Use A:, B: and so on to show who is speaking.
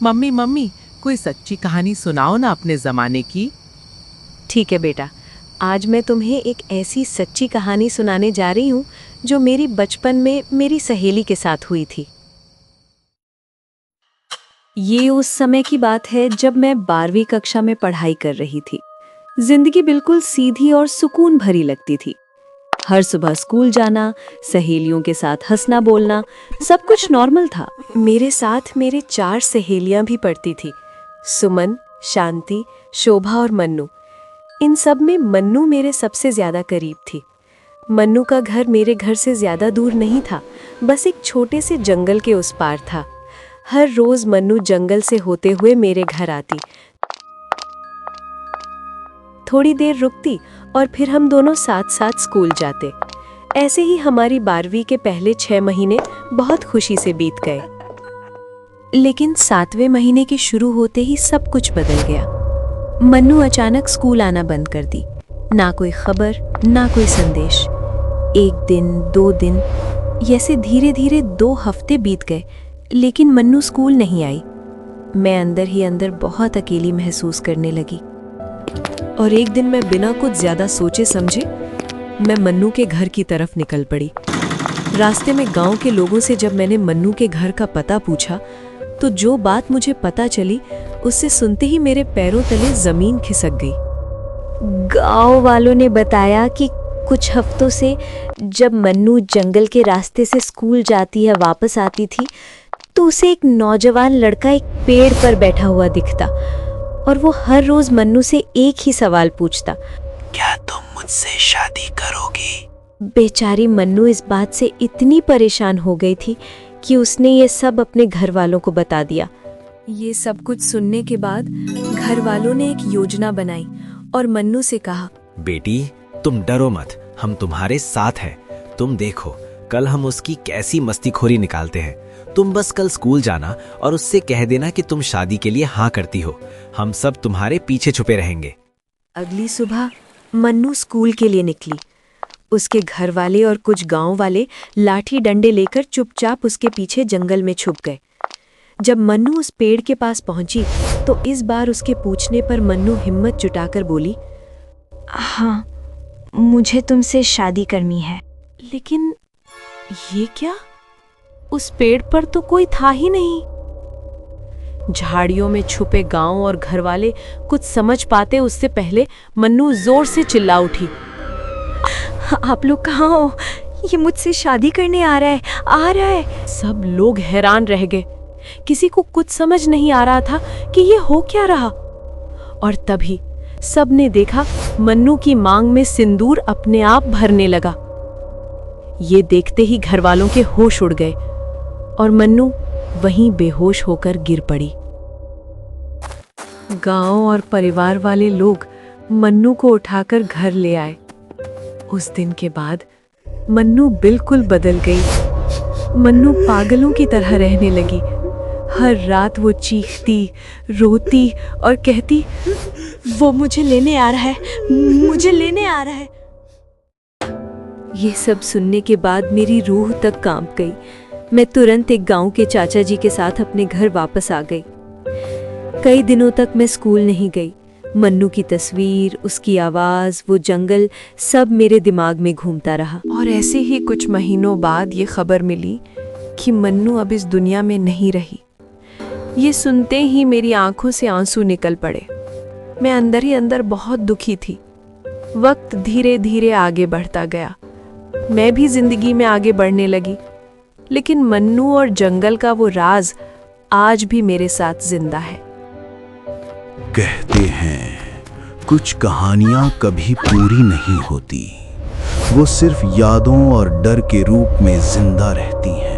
A: Mummy mummy, कोई सच्ची कहानी सुनाओ ना अपने ज़माने की।
B: ठीक है बेटा, आज मैं तुम्हें एक ऐसी सच्ची कहानी सुनाने जा रही हूँ जो मेरी बचपन में मेरी सहेली के साथ हुई थी। ये उस समय की बात है जब मैं 12वीं कक्षा में पढ़ाई कर रही थी। जिंदगी बिल्कुल सीधी और सुकून भरी लगती थी। हर सुबह स्कूल जाना, सहेलियों के साथ हंसना बोलना, सब कुछ नॉर्मल था। मेरे साथ मेरे 4 सहेलियां भी पढ़ती थी, सुमन, शांति, शोभा और मन्नू। इन सब में मन्नू मेरे सबसे ज्यादा करीब थी। मन्नू का घर मेरे घर से ज्यादा दूर नहीं था, बस एक छोटे से जंगल के उस पार था। हर रोज मन्नू जंगल से होते हुए मेरे घर आती, थोड़ी देर रुकती और फिर हम दोनों साथ साथ स्कूल जाते। ऐसे ही हमारी 12वीं के पहले 6 महीने बहुत खुशी से बीत गए। लेकिन 7वें महीने के शुरू होते ही सब कुछ बदल गया। मन्नू अचानक स्कूल आना बंद कर दी। ना कोई खबर, ना कोई संदेश। 1 दिन, 2 दिन, ऐसे धीरे धीरे 2 हफ्ते बीत गए, लेकिन मन्नू स्कूल नहीं आई। मैं अंदर ही अंदर बहुत अकेली महसूस करने लगी। और एक दिन मैं बिना कुछ ज्यादा सोचे समझे मैं मन्नू के घर की तरफ निकल पड़ी। रास्ते में गांव के लोगों से जब मैंने मन्नू के घर का पता पूछा तो जो बात मुझे पता चली उससे सुनते ही मेरे पैरों तले जमीन खिसक गई। गांव वालों ने बताया कि कुछ हफ्तों से जब मन्नू जंगल के रास्ते से स्कूल जाती या वापस आती थी तो उसे एक नौजवान लड़का एक पेड़ पर बैठा हुआ दिखता और वो हर रोज मन्नू से एक ही सवाल पूछता,
C: क्या तुम मुझसे शादी करोगी?
B: बेचारी मन्नू इस बात से इतनी परेशान हो गई थी कि उसने ये सब अपने घर वालों को बता दिया। ये सब कुछ सुनने के बाद घर वालों ने एक योजना बनाई और मन्नू से कहा,
C: बेटी तुम डरो मत, हम तुम्हारे साथ हैं। तुम देखो कल हम उसकी कैसी मस्तीखोरी निकालते हैं। तुम बस कल स्कूल जाना और उससे कह देना कि तुम शादी के लिए हाँ करती हो। हम सब तुम्हारे पीछे छुपे रहेंगे।
B: अगली सुबह मन्नू स्कूल के लिए निकली। उसके घर वाले और कुछ गांव वाले लाठी डंडे लेकर चुपचाप उसके पीछे जंगल में छुप गए। जब मन्नू उस पेड़ के पास पहुंची तो इस बार उसके पूछने पर मन्नू हिम्मत जुटाकर बोली,
D: हाँ, मुझे तुमसे शादी करनी है।
B: लेकिन ये क्या? उस पेड़ पर तो कोई था ही नहीं। झाड़ियों में छुपे गांव और घर वाले कुछ समझ पाते उससे पहले मन्नू जोर से चिल्ला उठी,
D: आप लोग कहाँ हो? ये मुझसे शादी करने आ रहा है।
B: सब लोग हैरान रह गए। किसी को कुछ समझ नहीं आ रहा था कि ये हो क्या रहा। और तभी सबने देखा मन्नू की मांग में सिंदूर अपने आप भरने लगा। ये देखते ही घर वालों के होश उड़ गए और मन्नू वहीं बेहोश होकर गिर पड़ी। गांव और परिवार वाले लोग मन्नू को उठाकर घर ले आए। उस दिन के बाद मन्नू बिल्कुल बदल गई। मन्नू पागलों की तरह रहने लगी। हर रात वो चीखती, रोती और कहती, वो मुझे लेने आ रहा है, मुझे लेने आ रहा है। ये सब सुनने के बाद मेरी रूह तक कांप गई। मैं तुरंत एक गांव के चाचा जी के साथ अपने घर वापस आ गई। कई दिनों तक मैं स्कूल नहीं गई। मन्नू की तस्वीर, उसकी आवाज, वो जंगल, सब मेरे दिमाग में घूमता रहा। और ऐसे ही कुछ महीनों बाद ये खबर मिली कि मन्नू अब इस दुनिया में नहीं रही। ये सुनते ही मेरी आंखों से आंसू निकल पड़े। मैं अंदर ही अंदर बहुत दुखी थी। वक्त धीरे धीरे आगे बढ़ता गया। मैं भी जिंदगी में आगे बढ़ने लगी, लेकिन मन्नू और जंगल का वो राज आज भी मेरे साथ जिंदा है।
E: कहते हैं कुछ कहानियां कभी पूरी नहीं होती, वो सिर्फ यादों और डर के रूप में जिंदा रहती हैं।